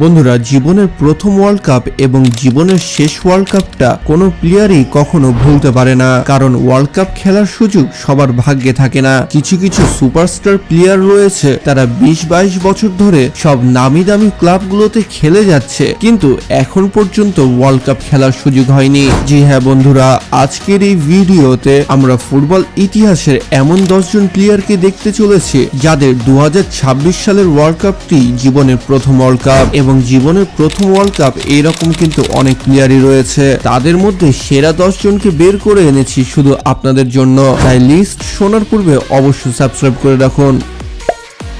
বন্ধুরা, জীবনের প্রথম ওয়ার্ল্ড কাপ এবং জীবনের শেষ ওয়ার্ল্ড কাপটা কোনো প্লেয়ারই কখনো ভুলতে পারে না, কারণ ওয়ার্ল্ড কাপ খেলার সুযোগ সবার ভাগ্যে থাকে না। কিছু কিছু সুপারস্টার প্লেয়ার রয়েছে, তারা 20-22 বছর ধরে সব নামি দামি ক্লাবগুলোতে খেলে যাচ্ছে, কিন্তু এখন পর্যন্ত ওয়ার্ল্ড কাপ খেলার সুযোগ হয়নি। জি হ্যাঁ বন্ধুরা, আজকের এই ভিডিওতে আমরা ফুটবল ইতিহাসের এমন 10 জন প্লেয়ারকে দেখতে চলেছি যাদের 2026 সালের ওয়ার্ল্ড কাপটি জীবনের প্রথম ওয়ার্ল্ড কাপ। এবং জীবনের প্রথম ওয়ার্ল্ড কাপ এরকম কিন্তু অনেক প্লেয়ারই রয়েছে, তাদের মধ্যে সেরা 10 জনকে বের করে এনেছি শুধু আপনাদের জন্য। তাই লিস্ট শোনার পূর্বে অবশ্যই সাবস্ক্রাইব করে রাখুন।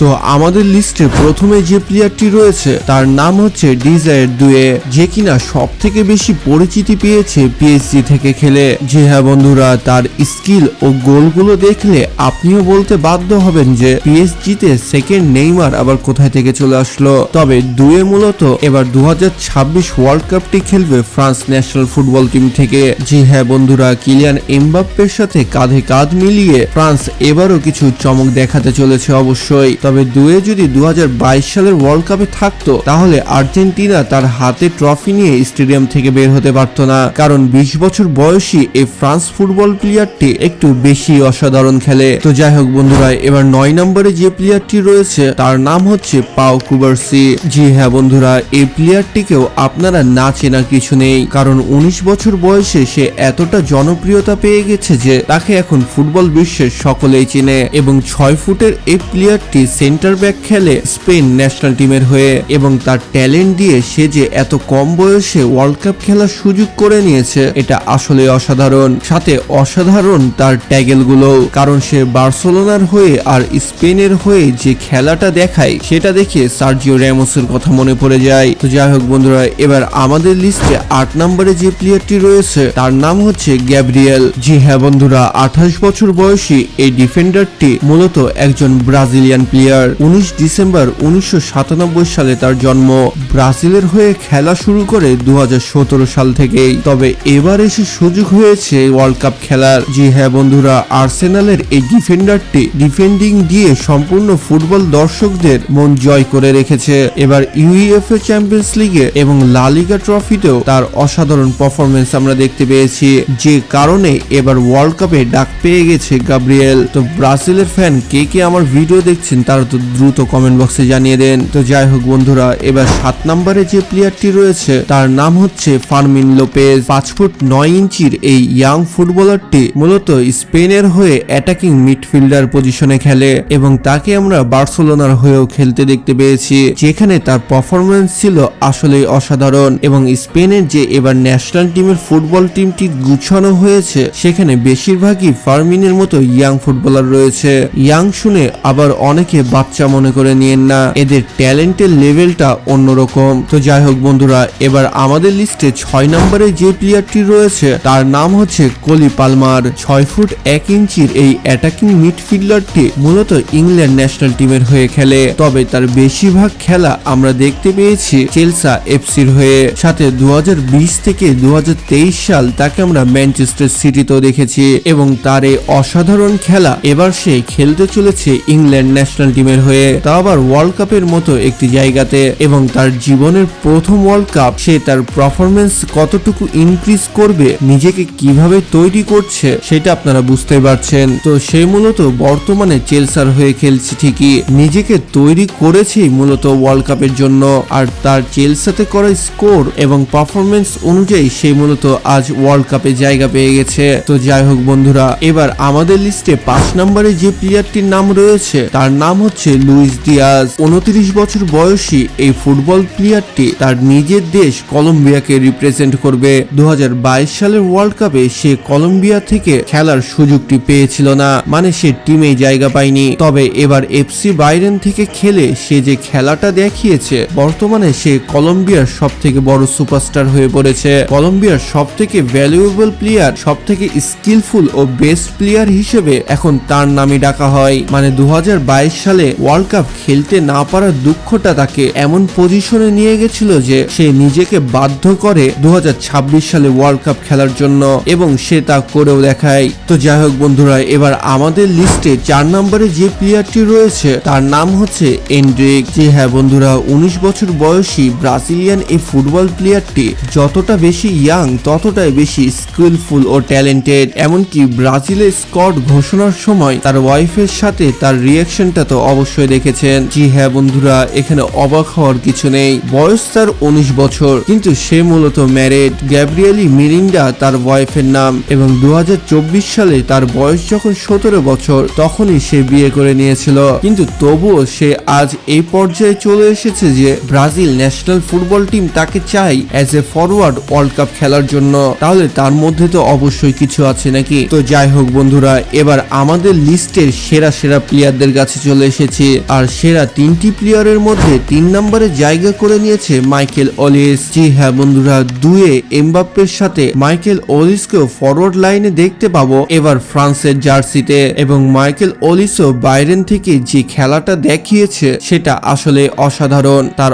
তো আমাদের লিস্টে প্রথমে যে প্লেয়ারটি রয়েছে তার নাম হচ্ছে ডিজায়ার দুয়ে, যে কিনা সব থেকে বেশি পরিচিতি পেয়েছে পিএসজি থেকে খেলে। যে হ্যাঁ বন্ধুরা, তার স্কিল ও গোলগুলো দেখলে আপনিও বলতে বাধ্য হবেন যে পিএসজিতে সেকেন্ড নেইমার আবার কোথায় থেকে চলে আসলো। তবে দুয়ে মূলত এবার 2026 ওয়ার্ল্ড কাপটি খেলবে ফ্রান্স ন্যাশনাল ফুটবল টিম থেকে। জি হ্যাঁ বন্ধুরা, কিলিয়ান এমবাপ্পের সাথে কাঁধে কাঁধ মিলিয়ে ফ্রান্স এবারও কিছু চমক দেখাতে চলেছে অবশ্যই। তবে দুয়ে যদি 2022 সালের ওয়ার্ল্ড কাপে থাকতো তাহলে আর্জেন্টিনা তার হাতে ট্রফি নিয়ে স্টেডিয়াম থেকে বের হতে পারত না, কারণ 20 বছর বয়সী এই ফ্রান্স ফুটবল প্লেয়ারটি একটু বেশি অসাধারণ খেলে। তো যাই হোক বন্ধুরা, এবার 9 নম্বরে যে প্লেয়ারটি রয়েছে তার নাম হচ্ছে পাও কুবার্সি। জি হ্যাঁ বন্ধুরা, এই প্লেয়ারটিকেও আপনারা না চেনার কিছু নেই, কারণ 19 বছর বয়সে সে এতটা জনপ্রিয়তা পেয়ে গেছে যে তাকে এখন ফুটবল বিশ্বের সকলেই চেনে। এবং 6 ফুটের এই প্লেয়ারটি সেন্টার ব্যাক খেলে স্পেন ন্যাশনাল টিমের হয়ে, এবং তার ট্যালেন্ট দিয়ে সে যে এত কম বয়সে ওয়ার্ল্ড কাপ খেলার সুযোগ করে নিয়েছে এটা আসলে অসাধারণ। সাথে অসাধারণ তার ট্যাগেল গুলো, কারণ সে বার্সেলোনার হয়ে আর স্পেনের হয়ে যে খেলাটা দেখায় সেটা দেখে সার্জিও র্যামোসের কথা মনে পড়ে যায়। তো যাই হোক বন্ধুরা, এবার আমাদের লিস্টে 8 নম্বরে যে প্লেয়ারটি রয়েছে তার নাম হচ্ছে গ্যাব্রিয়েল। জি হ্যাঁ বন্ধুরা, 28 বছর বয়সী এই ডিফেন্ডারটি মূলত একজন ব্রাজিলিয়ান প্লেয়ার। 19 ডিসেম্বর 1997 সালে তার জন্ম। ব্রাজিলের হয়ে খেলা শুরু করে 2017 সাল থেকেই। তবে এবার এসে সুযোগ হয়েছে ওয়ার্ল্ড কাপ খেলার। জি হ্যাঁ বন্ধুরা, আর্সেনালের এই ডিফেন্ডারটি ডিফেন্ডিং দিয়ে সম্পূর্ণ ফুটবল দর্শকদের মন জয় করে রেখেছে। এবার ইউইএফএ চ্যাম্পিয়ন্স লিগে এবং লা লিগা ট্রফিতেও তার অসাধারণ পারফরমেন্স আমরা দেখতে পেয়েছি, যে কারণে এবার ওয়ার্ল্ড কাপে ডাক পেয়ে গেছে গাব্রিয়েল। তো ব্রাজিলের ফ্যান কে কে আমার ভিডিও দেখছেন তারা তো দ্রুত কমেন্ট বক্সে জানিয়ে দেন। তো যাই হোক বন্ধুরা, এবার 7 নম্বরে যে প্লেয়ারটি রয়েছে তার নাম হচ্ছে ফার্মিন লোপেজ। 5 ফুট 9 ইঞ্চির এই ইয়াং ফুটবলারটি মূলত স্পেনের হয়ে অ্যাটাকিং মিডফিল্ডার পজিশনে খেলে, এবং তাকে আমরা বার্সেলোনার হয়েও খেলতে দেখতে পেয়েছি, যেখানে তার পারফরমেন্স ছিল আসলেই অসাধারণ। এবং স্পেনের যে এবার ন্যাশনাল টিমের ফুটবল টিমটি গুছানো হয়েছে সেখানে বেশিরভাগই ফার্মিনের মতো ইয়াং ফুটবলার রয়েছে। ইয়াং শুনে আবার অনেকে বাচ্চা মনে করে নিয়েন না, এদের ট্যালেন্টের লেভেলটা অন্যরকম। তো যাই হোক বন্ধুরা, এবার আমাদের লিস্টে 6 নম্বরে যে প্লেয়ারটি রয়েছে তার নাম হচ্ছে কোলি পালমার। 6 ফুট 1 ইঞ্চির এই অ্যাটাকিং মিডফিল্ডারটি মূলত ইংল্যান্ড ন্যাশনাল টিমের হয়ে খেলে, তবে তার বেশিরভাগ খেলা আমরা দেখতে পেয়েছি চেলসা এফসির হয়ে। সাথে 2020 থেকে 2023 সাল তাকে আমরা ম্যানচেস্টার সিটিতেও দেখেছি, এবং তার এই অসাধারণ খেলা এবার সে খেলতে চলেছে ইংল্যান্ড ন্যাশনাল টিমের হয়ে, তা আবার ওয়ার্ল্ড কাপের মতো একটি জায়গাতে। এবং তার জীবনের প্রথম ওয়ার্ল্ড কাপ, সে তার পারফরমেন্স কতটুকু ইনক্রিজ করবে, নিজেকে কিভাবে তৈরি করছে সেটা আপনারা বুঝতে পারছেন। তো সে মূলত বর্তমানে চেলসার হয়ে খেলছে ঠিকই, নিজেকে তৈরি করেছেই মূলত ওয়ার্ল্ড কাপের জন্য, আর তার চেলসাতে করা স্কোর এবং পারফরমেন্স অনুযায়ী সে মূলত আজ ওয়ার্ল্ড কাপে জায়গা পেয়ে গেছে। তো যাই হোক বন্ধুরা, এবার আমাদের লিস্টে 5 নম্বরে যে প্লেয়ারটির নাম রয়েছে তার নাম হচ্ছে লুইস দিয়াজ। 29 বছর বয়সী এই ফুটবল প্লেয়ারটি তার নিজের দেশ কলম্বিয়াকে রিপ্রেজেন্ট করবে। 2022 সালের ওয়ার্ল্ড কাপে সে কলম্বিয়া থেকে খেলার সুযোগটি পেয়েছিল না, মানে সে টিমে জায়গা পায়নি। তবে এবার এফসি বাইরেন থেকে খেলে সে যে খেলাটা দেখিয়েছে, বর্তমানে সে কলম্বিয়ার সব থেকে বড় সুপারস্টার হয়ে পড়েছে। কলম্বিয়ার সব থেকে ভ্যালুয়েবল প্লেয়ার, সব থেকে স্কিলফুল ও বেস্ট প্লেয়ার হিসেবে এখন তার নামই ডাকা হয়। মানে 2022 সালে সালে ওয়ার্ল্ড কাপ খেলতে না পারার দুঃখটা তাকে এমন পজিশনে নিয়ে গেছিল যে সে নিজেকে বাধ্য করে 2026 সালে ওয়ার্ল্ড কাপ খেলার জন্য, এবং সে তা করেও দেখায়। তো যাই হোক বন্ধুরা, এবার আমাদের লিস্টে 4 নম্বরে যে প্লেয়ারটি রয়েছে তার নাম হচ্ছে এন্ড্রিক। জি হ্যাঁ বন্ধুরা, 19 বছর বয়সী ব্রাজিলিয়ান এই ফুটবল প্লেয়ারটি যতটা বেশি ইয়াং ততটাই বেশি স্কিলফুল ও ট্যালেন্টেড। এমনকি ব্রাজিলের স্কোয়াড ঘোষণার সময় তার ওয়াইফের সাথে তার রিয়াকশনটা তো অবশ্যই দেখেছেন। জি হ্যাঁ বন্ধুরা, এখানে অবাক হওয়ার কিছু নেই। বয়স তার 19 বছর, কিন্তু সে মূলত ম্যারিড। গ্যাব্রিয়েলি মিরিন্ডা তার ওয়াইফের নাম, এবং 2024 সালে তার বয়স যখন 17 বছর তখনই সে বিয়ে করে নিয়েছিল। কিন্তু তবুও সে আজ এই পর্যায়ে চলে এসেছে যে ব্রাজিল ন্যাশনাল ফুটবল টিম তাকে চাই as a forward world cup খেলার জন্য। তাহলে তার মধ্যে তো অবশ্যই কিছু আছে নাকি? তো যাই হোক বন্ধুরা, এবার আমাদের লিস্টের সেরা সেরা প্লেয়ারদের কাছে চলে এসেছি। আর সেরা 3টি প্লেয়ারের মধ্যে 3 নম্বরে জায়গা করে নিয়েছে মাইকেল ওলিস। জি হ্যাঁ বন্ধুরা, দুয়ে এমবাপ্পের সাথে মাইকেল ওলিসকেও ফরওয়ার্ড লাইনে দেখতে পাবো এবার ফ্রান্সের জার্সিতে। এবং মাইকেল ওলিসও বাইরেন থেকে যে খেলাটা দেখিয়েছে সেটা আসলে অসাধারণ। তার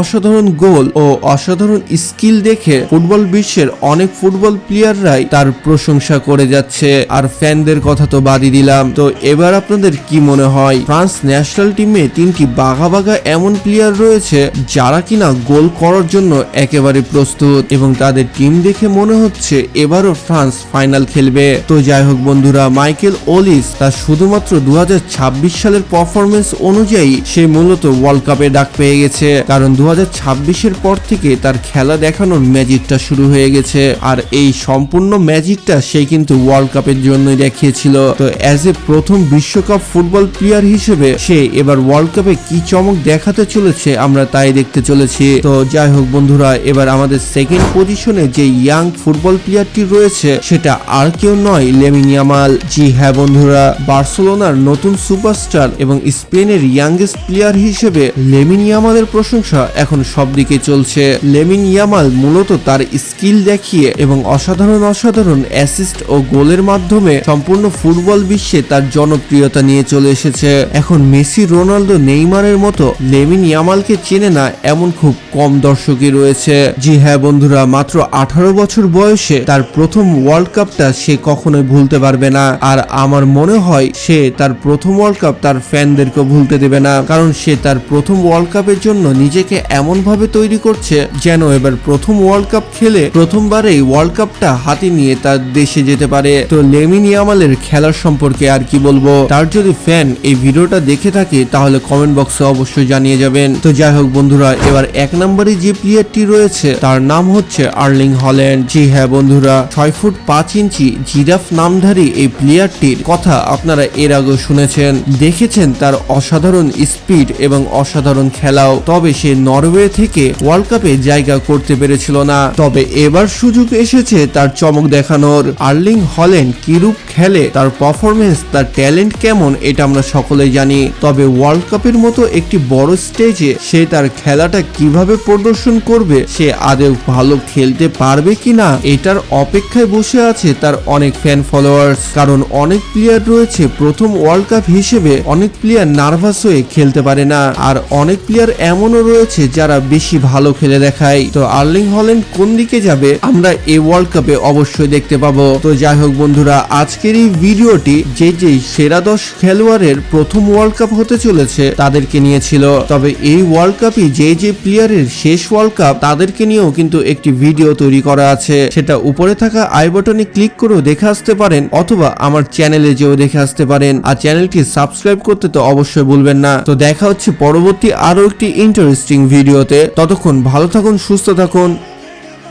অসাধারণ গোল ও অসাধারণ স্কিল দেখে ফুটবল বিশ্বের অনেক ফুটবল প্লেয়াররাই তার প্রশংসা করে যাচ্ছে। আর ফ্যানদের কথা তো বাদই দিলাম। তো এবার আপনাদের কি মনে হয়, ফ্রান্স ন্যাশনাল টিমে 3টি বাঘা এমন প্লেয়ার রয়েছে যারা কিনা গোল করার জন্য একেবারে প্রস্তুত, এবং তাদের টিম দেখে মনে হচ্ছে এবারও ফ্রান্স ফাইনাল খেলবে। তো যাই হোক বন্ধুরা, মাইকেল ওলিস তার শুধুমাত্র 2026 সালের পারফরমেন্স অনুযায়ী সে মূলত ওয়ার্ল্ড কাপে ডাক পেয়ে গেছে, কারণ 2026-এর পর থেকে তার খেলা দেখানোর ম্যাজিকটা শুরু হয়ে গেছে। আর এই সম্পূর্ণ ম্যাজিকটা সে কিন্তু ওয়ার্ল্ড কাপের জন্যই দেখিয়েছিল। তো অ্যাজ এ প্রথম বিশ্বকাপ ফুটবল প্লেয়ার হিসেবে সে এবার ওয়ার্ল্ড কাপে কি চমক দেখাতে চলেছে আমরা তাই দেখতে চলেছি। তো যাই হোক বন্ধুরা, এবার আমাদের সেকেন্ড পজিশনে যে ইয়াং ফুটবল প্লেয়ারটি রয়েছে সেটা আর কেউ নয়, লেমিন ইয়ামাল। জি হ্যাঁ বন্ধুরা, বার্সেলোনার নতুন সুপারস্টার এবং স্পেনের ইয়াংগেস্ট প্লেয়ার হিসেবে লেমিন ইয়ামালের প্রশংসা এখন সব দিকে চলছে। লেমিন ইয়ামাল মূলত তার স্কিল দেখিয়ে এবং অসাধারণ অ্যাসিস্ট ও গোলের মাধ্যমে সম্পূর্ণ ফুটবল বিশ্বে তার জনপ্রিয়তা নিয়ে চলে এসেছে। এখন মেসি, রোনালদো, নেইমারের মতো লেমিন ইয়ামালকে চেনে না এমন খুব কম দর্শকই রয়েছে। জি হ্যাঁ বন্ধুরা, মাত্র 18 বছর বয়সে তার প্রথম ওয়ার্ল্ড কাপটা সে কখনোই ভুলতে পারবে না। আর আমার মনে হয় সে তার প্রথম ওয়ার্ল্ড কাপ তার ফ্যানদেরকে ভুলতে দেবে না, কারণ সে তার প্রথম ওয়ার্ল্ড কাপের জন্য নিজেকে এমন ভাবে তৈরি করছে যেন এবার প্রথম ওয়ার্ল্ড কাপ খেলে প্রথমবারেই ওয়ার্ল্ড কাপটা হাতে নিয়ে তার দেশে যেতে পারে। তো লেমিন ইয়ামালের খেলার সম্পর্কে আর কি বলবো, তার যদি ফ্যান এই ভিডিওটা দেখে থাকে তাহলে কমেন্ট বক্সে অবশ্যই জানিয়ে যাবেন। তো যাই হোক বন্ধুরা, এবার 1 নম্বরে যে প্লেয়ারটি রয়েছে তার নাম হচ্ছে আর্লিং হল্যান্ড। জি হ্যাঁ বন্ধুরা, 6 ফুট 5 ইঞ্চি জিরাফ নামধারী এই প্লেয়ারটির কথা আপনারা এর আগে শুনেছেন, দেখেছেন তার অসাধারণ স্পিড এবং অসাধারণ খেলাও। তবে সে নরওয়ে থেকে ওয়ার্ল্ড কাপে জায়গা করতে পেরেছিল না। তবে এবার সুযোগ এসেছে তার চমক দেখানোর। আর্লিং হল্যান্ড কিরূপ খেলে, তার পারফরমেন্স, তার ট্যালেন্ট কেমন এটা আমরা সকলেই জানি। তবে ওয়ার্ল্ড কাপের মতো একটি বড় স্টেজে সে তার খেলাটা কিভাবে প্রদর্শন করবে, সে আদৌ ভালো খেলতে পারবে কিনা এটার অপেক্ষায় বসে আছে তার অনেক ফ্যান ফলোয়ার্স। কারণ অনেক প্লেয়ার রয়েছে প্রথম ওয়ার্ল্ড কাপ হিসেবে অনেক প্লেয়ার নার্ভাস হয়ে খেলতে পারে না, আর অনেক প্লেয়ার এমনও রয়েছে যারা বেশি ভালো খেলে দেখায়। তো আর্লিং হল্যান্ড কোন দিকে যাবে আমরা এই ওয়ার্ল্ড কাপে অবশ্যই দেখতে পাবো। তো যাই হোক বন্ধুরা, আজকের এই ভিডিওটি যে সেরা 10 খেলোয়াড়ের প্রথম ওয়ার্ল্ড কাপ হতে চলেছে তাদেরকে নিয়েছিল। তবে এই ওয়ার্ল্ড কাপই যে প্লেয়ারের শেষ ওয়ার্ল্ড কাপ তাদেরকে নিয়েও কিন্তু একটি ভিডিও তৈরি করা আছে, সেটা উপরে থাকা আই বাটনে ক্লিক করেও দেখে আসতে পারেন, অথবা আমার চ্যানেলে যেও দেখে আসতে পারেন। আর চ্যানেলটি সাবস্ক্রাইব করতে তো অবশ্যই ভুলবেন না। তো দেখা হচ্ছে পরবর্তী আরো একটি ইন্টারেস্টিং ভিডিওতে। ততক্ষণ ভালো থাকুন, সুস্থ থাকুন,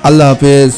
আল্লাহ হাফেজ।